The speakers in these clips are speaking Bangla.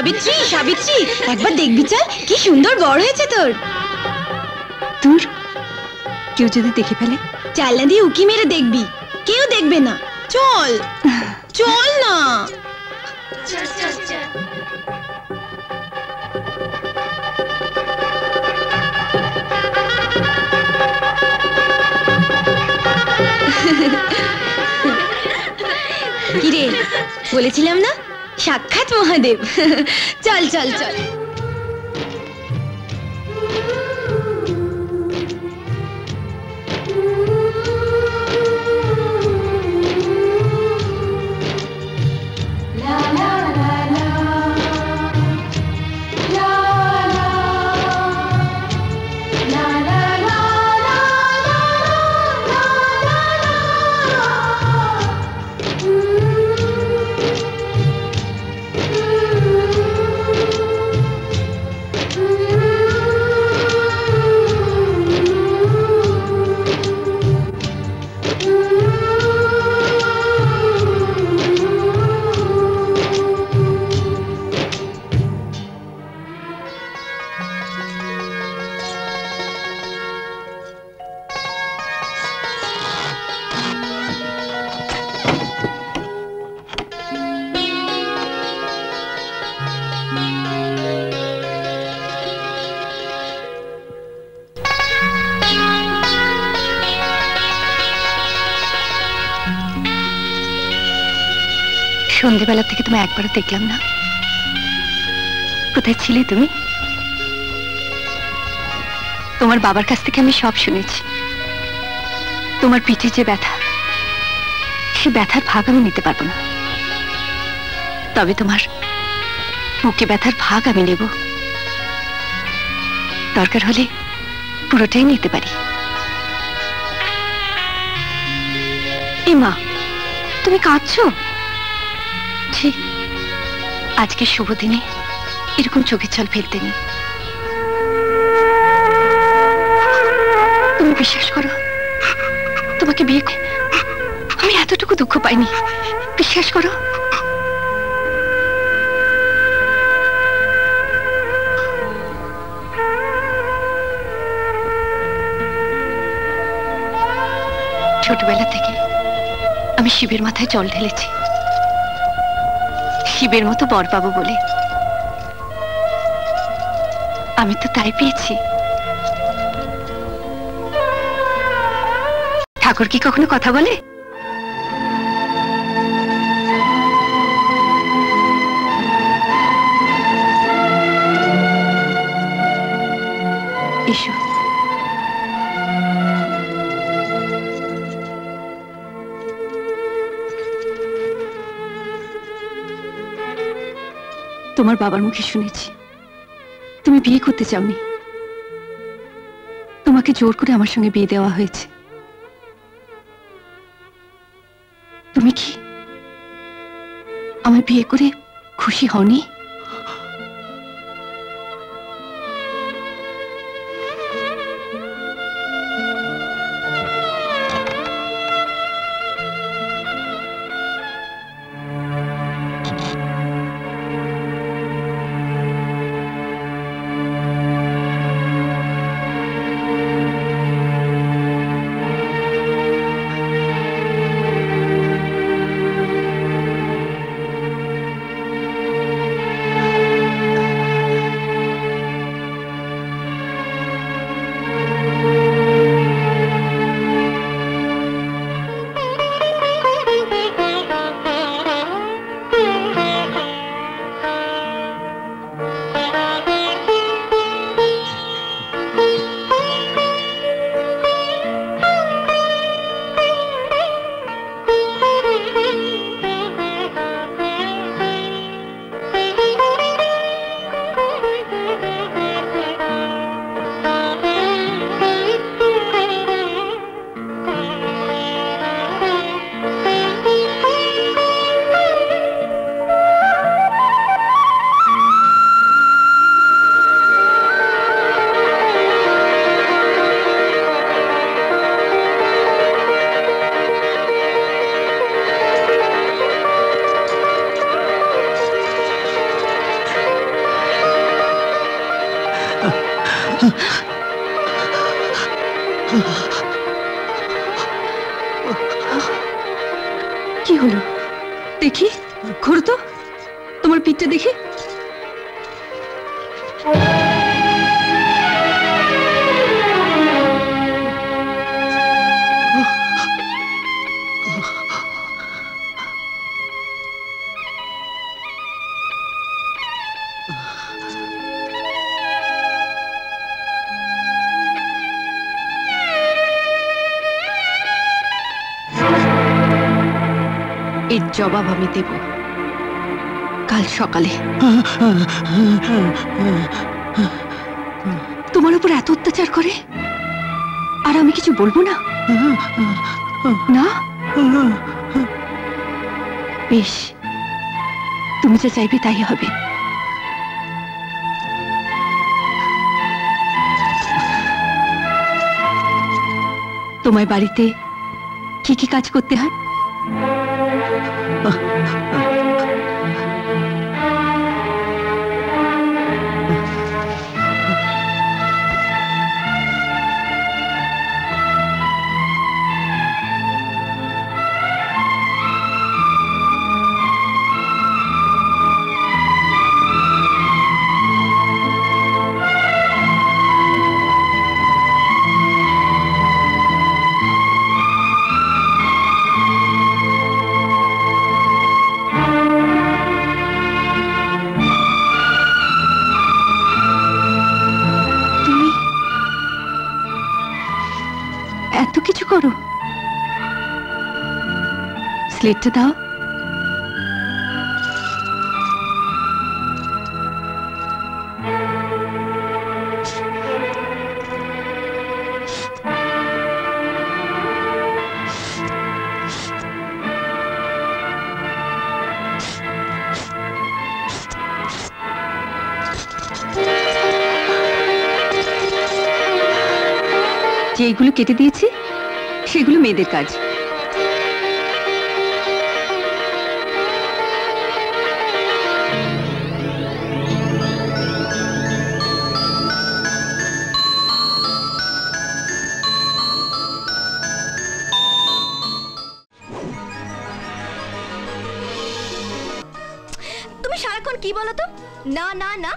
সাবিত্রী সাবিত্রী একবার দেখবি চল কি সুন্দর বড় হয়েছে তোর। দূর, কেউ যদি দেখে ফেলে? জানলা দিয়ে উকি মেরে দেখবি, কেউ দেখবে না। চল চল না। কিরে বলেছিলাম না সাক্ষাৎ মহাদেব। চল চল চল। সন্ধ্যেবেলা থেকে তুমি একবারও দেখলাম না। কোথায় ছিলে তুমি? তোমার বাবার কাছ থেকে আমি সব শুনেছি। তোমার পিঠে যে ব্যথা, সে ব্যথার ভাগ আমি নিতে পারবো না, তবে তোমার বুকে ব্যথার ভাগ আমি নেব। দরকার হলে পুরোটাই নিতে পারি। এ মা, তুমি কাঁদছো? ঠিক আজকে শুভ দিনে এরকম চোখের জল ফেলতে নেই। তুমি বিশ্বাস করো, তোমাকে বিয়ে করে আমি এতটুকু দুঃখ পাইনি। বিশ্বাস করো। ছোটবেলা থেকে আমি শিবের মাথায় জল ঢেলেছি, শিবের মতো বর পাবো বলে। আমি তো তাই পেয়েছি। ঠাকুর কি কখনো কথা বলে? এসো। তোমার বাবার মুখে শুনেছি তুমি বিয়ে করতে চাওনি, তোমাকে জোর করে আমার সঙ্গে বিয়ে দেওয়া হয়েছে। তুমি কি আমার বিয়ে করে খুশি হওনি? হলো দেখি, ঘোরো তো, তোমার পিঠটা দেখি। এর জবাব আমি দেব কাল সকালে। তোমার উপর এত অত্যাচার করে আর আমি কিছু বলবো না? না, বেশ, তুমি যা চাইবে তাই হবে। তোমার বাড়িতে কি কি কাজ করতে হয়? এত কিছু করো? স্লেটটা দাও। যেগুলো কেটে দিয়েছি সেগুলো মেয়েদের কাজ। তুমি সারাক্ষণ কি বলো তো? না না না,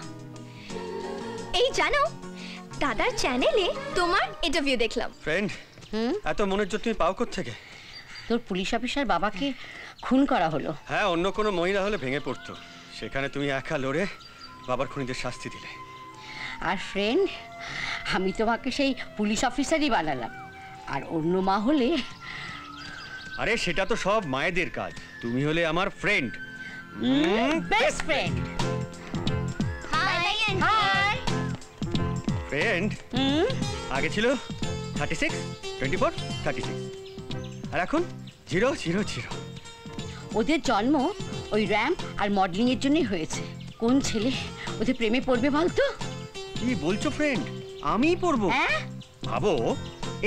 এই জানো দাদার চ্যানেলে তোমার ইন্টারভিউ দেখলাম। ফ্রেন্ড, এত মনোযোগ তুমি পাও কোত্থেকে? তোর পুলিশ অফিসার বাবাকে খুন করা হলো। হ্যাঁ, অন্য কোনো মহিলা হলে ভেঙে পড়তো, সেখানে তুমি একা লড়ে বাবার খুনিদের শাস্তি দিলে। আর ফ্রেন্ড, আমি তোমাকে সেই পুলিশ অফিসারই বানালাম, আর অন্য মা হলে। আরে সেটা তো সব মায়েদের কাজ, তুমি হলে আমার friend, best friend. High high. Friend আগে ছিল 36, 24, 36, আর এখন 0, 0, 0। ওদের জন্ম ওই র্যাম্প আর মডেলিং এর জন্যই হয়েছে। কোন ছেলে ওদের প্রেমে পড়বে বলতো? কি বলছো ফ্রেন্ড? আমিই পড়বো? ভাবো,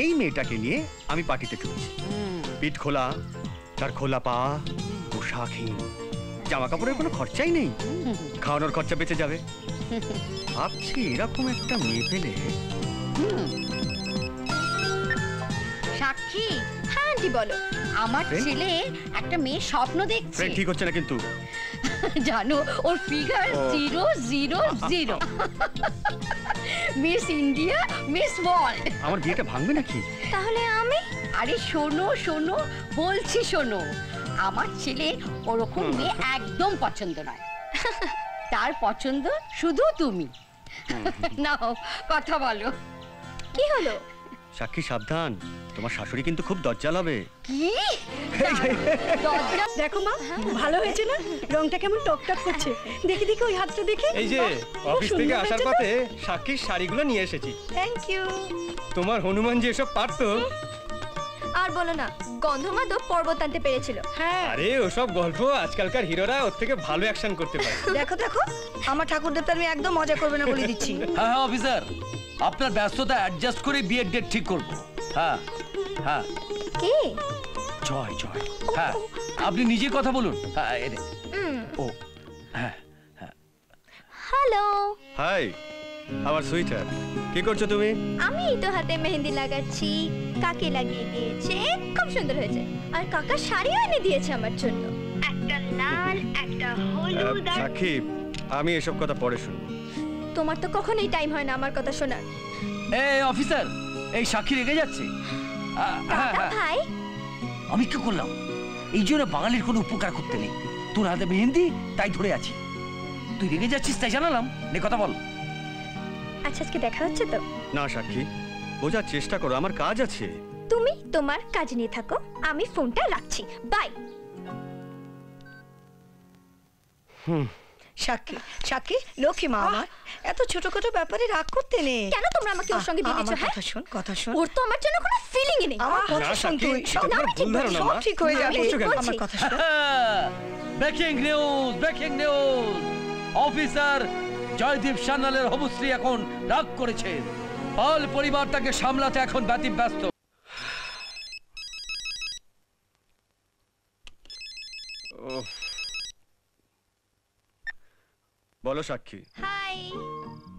এই মেয়েটাকে নিয়ে আমি পার্টিতে চলছি, পিঠ খোলা, তার খোলা পা, পোশাকহীন, জামা কাপড়ের কোনো খরচাই নেই, খাওয়ানোর খরচা বেঁচে যাবে। ভাবছি এরকম একটা মেয়ে পেলে। সাক্ষী, হ্যাঁ আন্টি বলো। আমার ছেলে একটা মেয়ে স্বপ্ন দেখছে। ফ্রেন্ড ঠিক হচ্ছে না কিন্তু। জানো ওর figure 0, 0, 0। Miss India, miss world. আমার বিয়েটা ভাঙবে নাকি? তাহলে আমি? আরে শোনো শোনো, বলছি শোনো, আমার ছেলে ওরকম মেয়ে একদম পছন্দ নয়। তার পছন্দ শুধু তুমি। নাও কথা বলো। কি হলো? সাক্ষী সাবধান, তোমার শাশুড়ি কিন্তু খুব দজ্জাল হবে। কি? দেখো মা, ভালো হয়েছে না? রংটা কেমন টকটক করছে। দেখি দেখি ওই হাতটা দেখে। এই যে অফিস থেকে আসার পথে সাক্ষীর শাড়িগুলো নিয়ে এসেছি। Thank you. তোমার হনুমান যে এসব পারতো। আর বলো না, গন্ধমাদক পর্বত আনতে পেরেছিল। হ্যাঁ, আরে ওসব গল্প আজকালকার হিরোরা ওর থেকে ভালো অ্যাকশন করতে পারে। দেখো দেখো, আমার ঠাকুরদেব তার মেয়ে একদম মজা করবে না বলে দিচ্ছি। হ্যাঁ হ্যাঁ অফিসার, আপনার ব্যস্ততা অ্যাডজাস্ট করে বিয়ের ডেট ঠিক করব। হ্যাঁ হ্যাঁ। কে? জয় জয়। হ্যাঁ, আপনি নিজে কথা বলুন। হ্যাঁ ও হ্যাঁ হ্যাঁ। হ্যালো। হাই আমার সুইটার, কি করছো তুমি? আমি তো হাতে মেহেন্দি লাগাচ্ছি। কাকে লাগিয়ে দিয়েছে, খুব সুন্দর হয়েছে। আর কাকা শাড়িও এনে দিয়েছে আমার জন্য, একটা লাল একটা হলুদ। আর সাক্ষী, আমি এসব কথা পরে শুনবো। তোমার তো কখনোই টাইম হয় না আমার কথা শোনার। এই অফিসার, এই সাক্ষী রেগে যাচ্ছে। দাদা ভাই, আমি কি করলাম? এই জন্য বাঙালির কোনো উপকার করতে নেই। তোর হাতে মেহেন্দি, তাই ধরে আছি। তুই রেগে যাচ্ছিস তাই জানালাম। নে কথা বল। আচ্ছা আজকে দেখা হচ্ছে তো? না সাক্ষী, বোঝার চেষ্টা করো, আমার কাজ আছে। তুমি তোমার কাজ নিয়ে থাকো, আমি ফোনটা রাখছি, বাই। সাক্ষী, সাক্ষী, লক্ষ্মী মা আমার, এত ছোটখাটো ব্যাপারে রাগ করতে নেই। কেন তোমরা আমাকে ওর সঙ্গে বিয়ে দিচ্ছ? হ্যাঁ, কথা শোন, কথা শোন। ওর তো আমার জন্য কোনো ফিলিংই নেই। আমার কথা না, শোন সাক্ষী, তুই, এটা সব তোমার ভুল ধারণা, সব মা। ঠিক হয়ে না, যাবে। বলছো কেন? আমার কথা শোন। Breaking news, breaking news. Officer Joydeep সান্যালের হবুশ্রী এখন রাগ করেছে। পাল পরিবারটাকে সামলাতে এখন ব্যতিব্যস্ত। বলো সাক্ষী, হাই।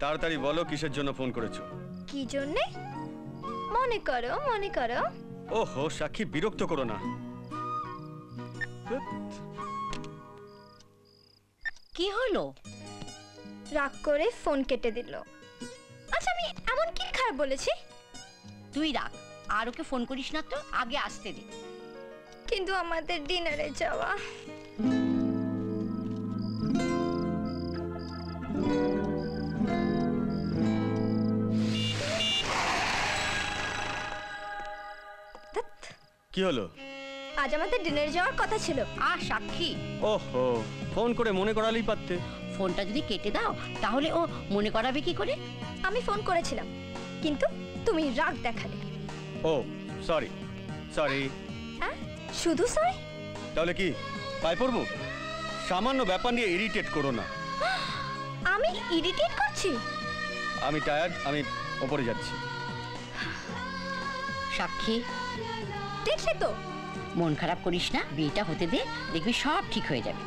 তাড়াতাড়ি বলো কিসের জন্য ফোন করেছো? কি জন্য? মনে করো, মনে করো। ওহো সাক্ষী, বিরক্ত করো না। কি হলো? রাগ করে ফোন কেটে দিল। আচ্ছা আমি এমন কি খারাপ বলেছি? তুই রাখ, আর ওকে ফোন করিস না তো, আগে আসতে দে। কিন্তু আমাদের ডিনারে যাওয়া। কি হলো? আজ আমাদের ডিনারে যাওয়ার কথা ছিল। সাক্ষী, ওহো, ফোন করে মনে করালেই পারতে। ফোনটা যদি কেটে দাও তাহলে ও মনে করাবে কি করে? আমি ফোন করেছিলাম, কিন্তু তুমি রাগ দেখালে। ও সরি, সরি। হ্যাঁ, শুধু সরি? তাহলে কি পায়ে পড়বো? সামান্য ব্যাপার নিয়ে ইরিটেট করো না। আমি ইরিটেট করছি? আমি টায়ার্ড, আমি ওপরে যাচ্ছি। সাক্ষী, দেখলে তো, মন খারাপ করিস না, বিয়েটা হতে দে, দেখবি সব ঠিক হয়ে যাবে।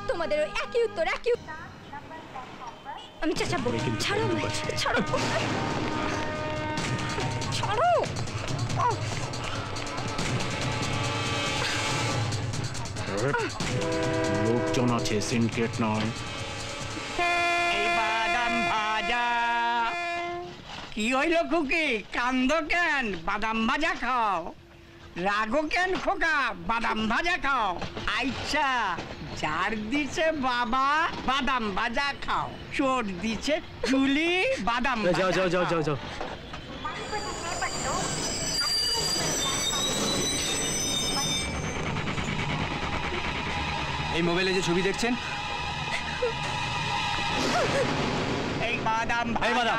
তোমাদের ওই একই উত্তর, একই উত্তর। আমি চেঁচাবো। ছাড়ো আমায়, ছাড়ো, ছাড়ো। লোকজন আছে, সিন্ডিকেট নয়। এই বাদাম ভাজা কি হইল খুকি? কান্দ কেন? বাদাম ভাজা খাও। রাগো কেন খোকা? বাদাম ভাজা খাও। আচ্ছা, যার দিছে বাবা বাদাম ভাজা খাও, চোর দিছে চুলি বাদাম ভাজা। যাও যাও যাও যাও যাও। এই মোবাইলে যে ছবি দেখছেন, এই বাদাম এই বাদাম,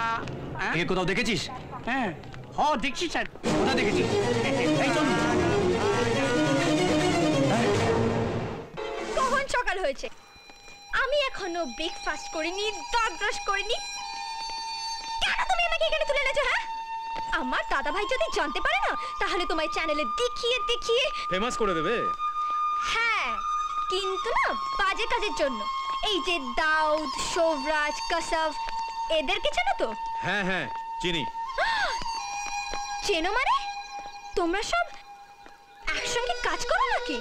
হ্যাঁ? একে কোথাও দেখেছিস? হ্যাঁ, দেখছি স্যার। কোথায় দেখেছিস? এই চল। কখন সকাল হয়েছে? আমি এখনো ব্রেকফাস্ট করিনি, দাঁত ব্রাশ করিনি। কেন তুমি আমাকে এখানে তুলে এনেছো? হ্যাঁ, আমার দাদা ভাই যদি জানতে পারে না, তাহলে তোমার চ্যানেলে দেখিয়ে দেখিয়ে ফেমাস করে দেবে। হ্যাঁ, কিন্তু না বাজে কাজের জন্য। এই যে দাউদ, শোভরাজ, কসব, এদেরকে চেনো তো? হ্যাঁ হ্যাঁ চিনি। চেনো মানে? তোমরা সব একসঙ্গে কাজ করো নাকি?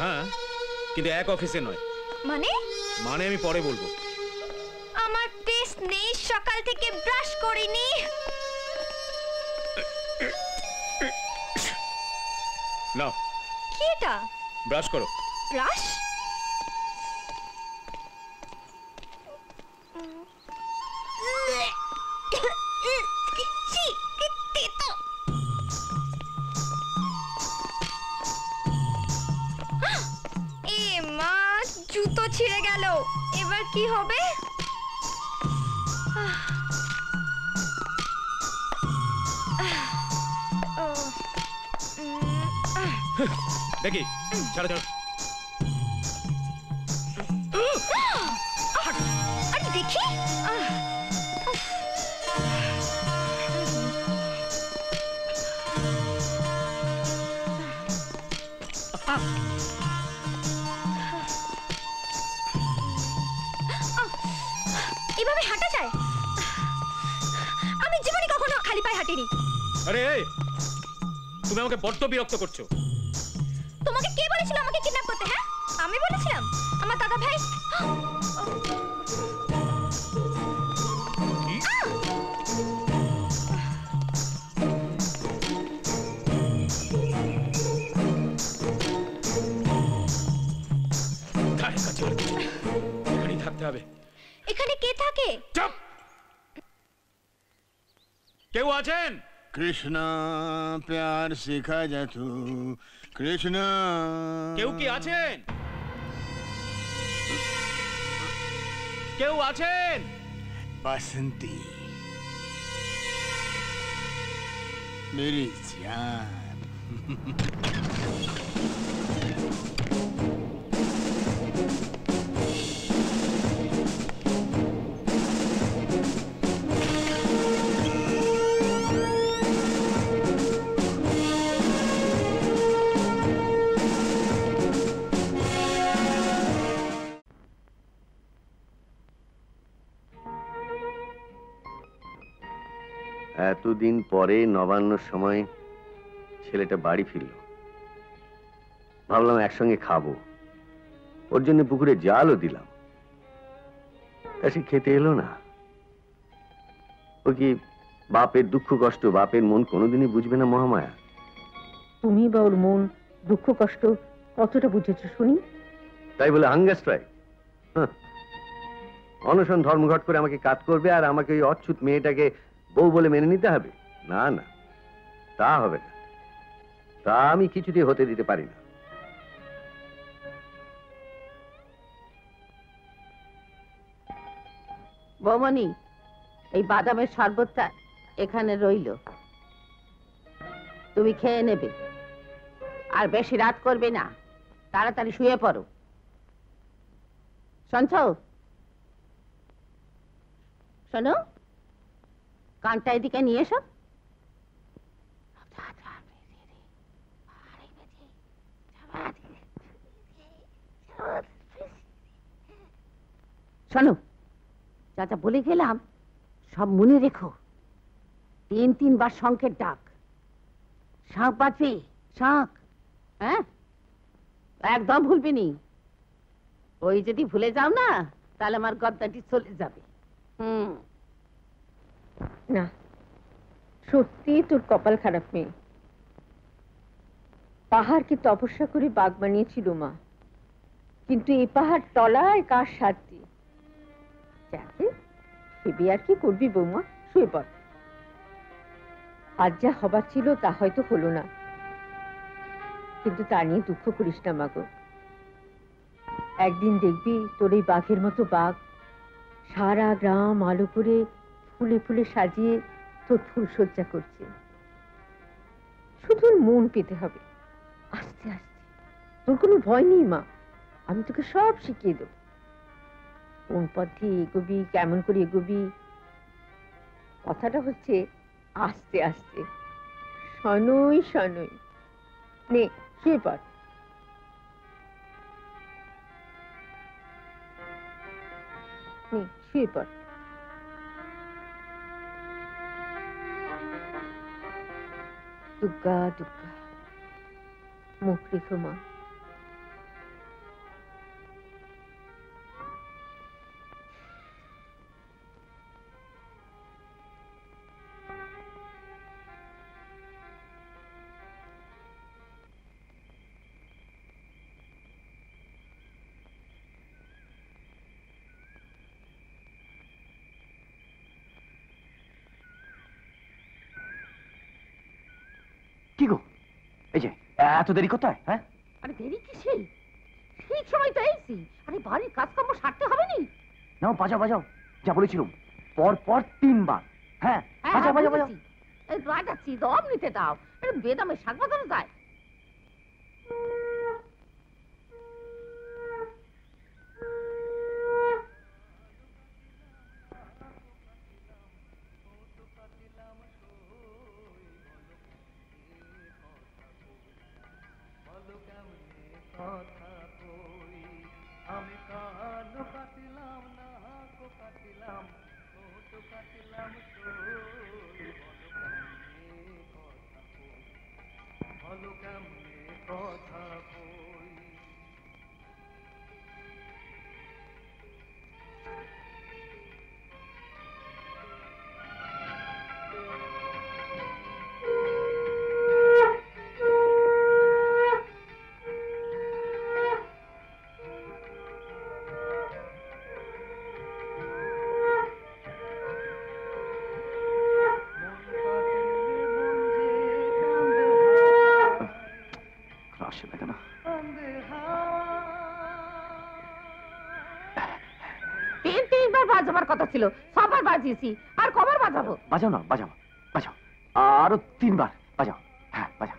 হ্যাঁ, কিন্তু এক অফিসে নয়। মানে? মানে আমি পরে বলবো। আমার টেস্ট নেই, সকাল থেকে ব্রাশ করিনি। নাও কি এটা? ব্রাশ করো। ব্রাশ? এ মা, জুতো ছিঁড়ে গেল, এবার কি হবে? দেখি, ছাড়ো ছাড়ো। আরে দেখি। এভাবে হাঁটা যায়? আমি জীবনে কখনো খালি পায়ে হাঁটিনি। আরে এই, তুমি আমাকে বড্ড বিরক্ত করছো। তোমাকে কে বলেছিল আমাকে কিডন্যাপ করতে? হ্যাঁ, আমি বলেছিলাম? আমার দাদা ভাই ধারে কাছে আর কিছু না। এখানেই থাকতে হবে। এখানে কে থাকে? চুপ! কেউ আছেন? कृष्णा प्यार सिखा जा तू कृष्णा কেউ কি আছেন? কেউ আছেন? बसंती मेरी जान এতদিন পরে নবান্নর সময় ছেলেটা বাড়ি ফিরল। ভাবলাম একসঙ্গে খাবো, ওর জন্য পুকুরে জালও দিলাম। তা সে খেতে এলো না। ও কি বাপের দুঃখ কষ্ট, বাপের মন কোনোদিনই বুঝবে না মহামায়া? তুমি বা ওর মন দুঃখ কষ্ট কতটা বুঝেছো শুনি? তাই বলে হাঙ্গার স্ট্রাইক? অনশন ধর্মঘট করে আমাকে কাজ করবে আর আমাকে ওই অচ্ছুত মেয়েটাকে বউ বলে মেনে নিতে হবে? না না, তা হবে না। তা আমি কিছুতেই হতে দিতে পারি না। বৌমনি, এই বাদামের শরবতটা এখানে রইল, তুমি খেয়ে নেবে। আর বেশি রাত করবে না, তাড়াতাড়ি শুয়ে পড়ো। শুনছো? শোনো, কানটা এদিকে নিয়ে এসো। শোনো, যা যা বলে গেলাম সব মনে রেখো। 3 বার শঙ্খের ডাক, শাঁখ বাজবে, শাঁখ। হ্যাঁ, একদম ভুলবি নি। ওই যদি ভুলে যাও না, তাহলে আমার গদ্দাটি চলে যাবে। না, সত্যি তোর কপাল খারাপ মেয়ে। পাহাড়কে তপস্যা করে বাঘ বানিয়েছিল মা, কিন্তু এই পাহাড় তলায় কার সাথে? যাকে ভেবে আর কি করবি বৌমা, শুয়ে পড়। আজ যা হবার ছিল তা হয়তো হলো না, কিন্তু তা নিয়ে দুঃখ করিস না মাগো। একদিন দেখবি তোর এই বাঘের মতো বাঘ সারা গ্রাম আলো করে ফুলে ফুলে সাজিয়ে তোর ফুলসজ্জা করছে। শুধু মন পেতে হবে, আস্তে আস্তে। তোর কোনো ভয় নেই মা, আমি তোকে সব শিখিয়ে দেব। কোন পথে এগোবি, কেমন করে এগোবি। কথাটা হচ্ছে আস্তে আস্তে, শনই শনই। নে, শুয়ে পড়। নে, শুয়ে পড়। দুর্গা দুর্গা, মুখ রেখো মা। কি গো, এই যে এত দেরি কোথায়? হ্যাঁ, আরে দেরি কিসের? ঠিক সময় তো এসেছি। আরে বাড়ির কাজকর্ম সারতে হবে নি? নাও বাজাও বাজাও, যা বলেছিলাম পর পর 3 বার। হ্যাঁ, বাজাও বাজাও বাজাও। এই বাজাচ্ছি, দম নিতে দাও। এটা বেদামের শাক বাজানো যায়? তিনবার বাজাবার কথা ছিল, সবার বাজিয়েছি, আর কবার বাজাবো? বাজাও না, বাজাও বাজাও, আরো 3 বার বাজাও। হ্যাঁ বাজাও।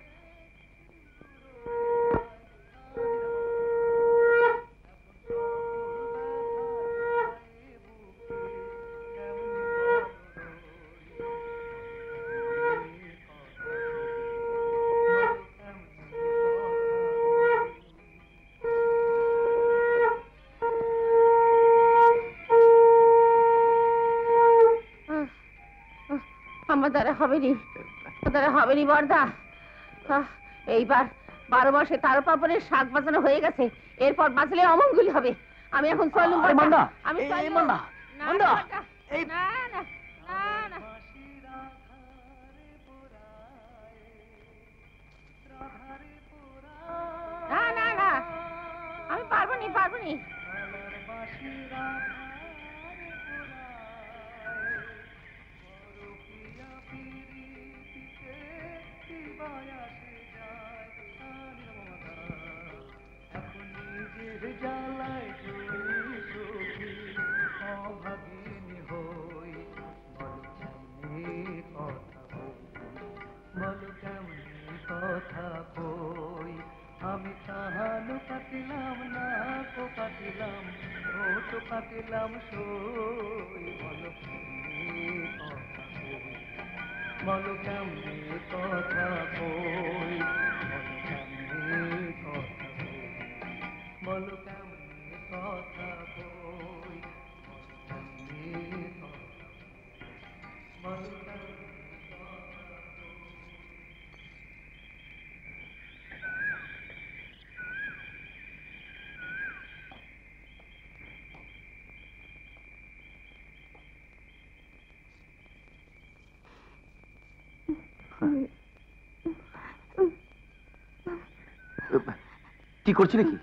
আমার দ্বারা হবেনি, দ্বারা হবেনি বর্দা। এইবার 12 মাসে 13 পাপড়ের শাক বাজানো হয়ে গেছে, এরপর বাঁচলে অমঙ্গল হবে। আমি এখন চলুম। আমি আমি পারবনি, পারবনি। আমি তাহানো পাতিলাম না কো পাতিলাম, ও তো পাতিলাম সই। বলো কেমনে কথা কই, বলো কেমনে কথা কই, বলো কেমনে। কি করছি নাকি?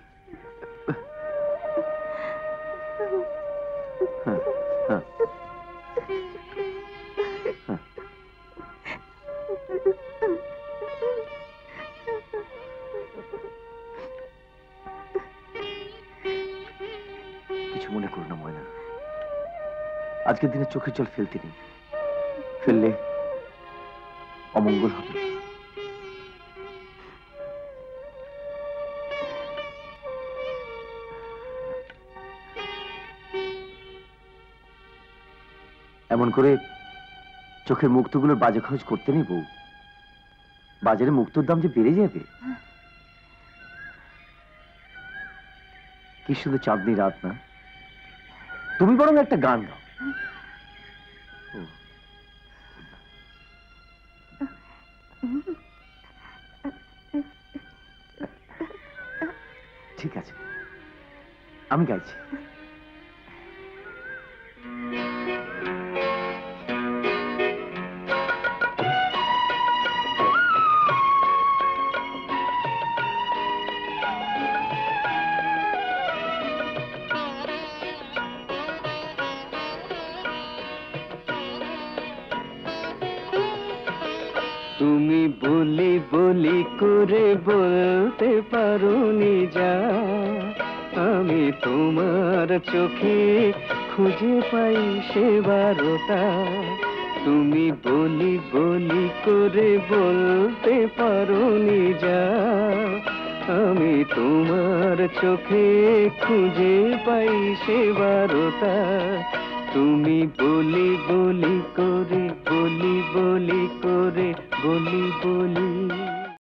কিছু মনে করো না ময়না, আজকের দিনে চোখের জল ফেলতে নেই, ফেললে অমঙ্গল হবে। এমন করে চোখের মুক্তগুলোর বাজে খরচ করতে নেই বউ, বাজারে মুক্তোর দাম যে বেড়ে যাবে। কি শুধু চাঁদনি রাত না, তুমি বরং একটা গান গাও। ঠিক আছে, আমি গাইছি। তুমি বলি বলি করে বলতে পারোনি যা, আমি তোমার চোখে খুঁজে পাই সে বারোটা। তুমি বলি বলি করে বলতে পারোনি যা, আমি তোমার চোখে খুঁজে পাই সে বারোটা। তুমি বলি বলি করে বলি বলি করে বলি বলি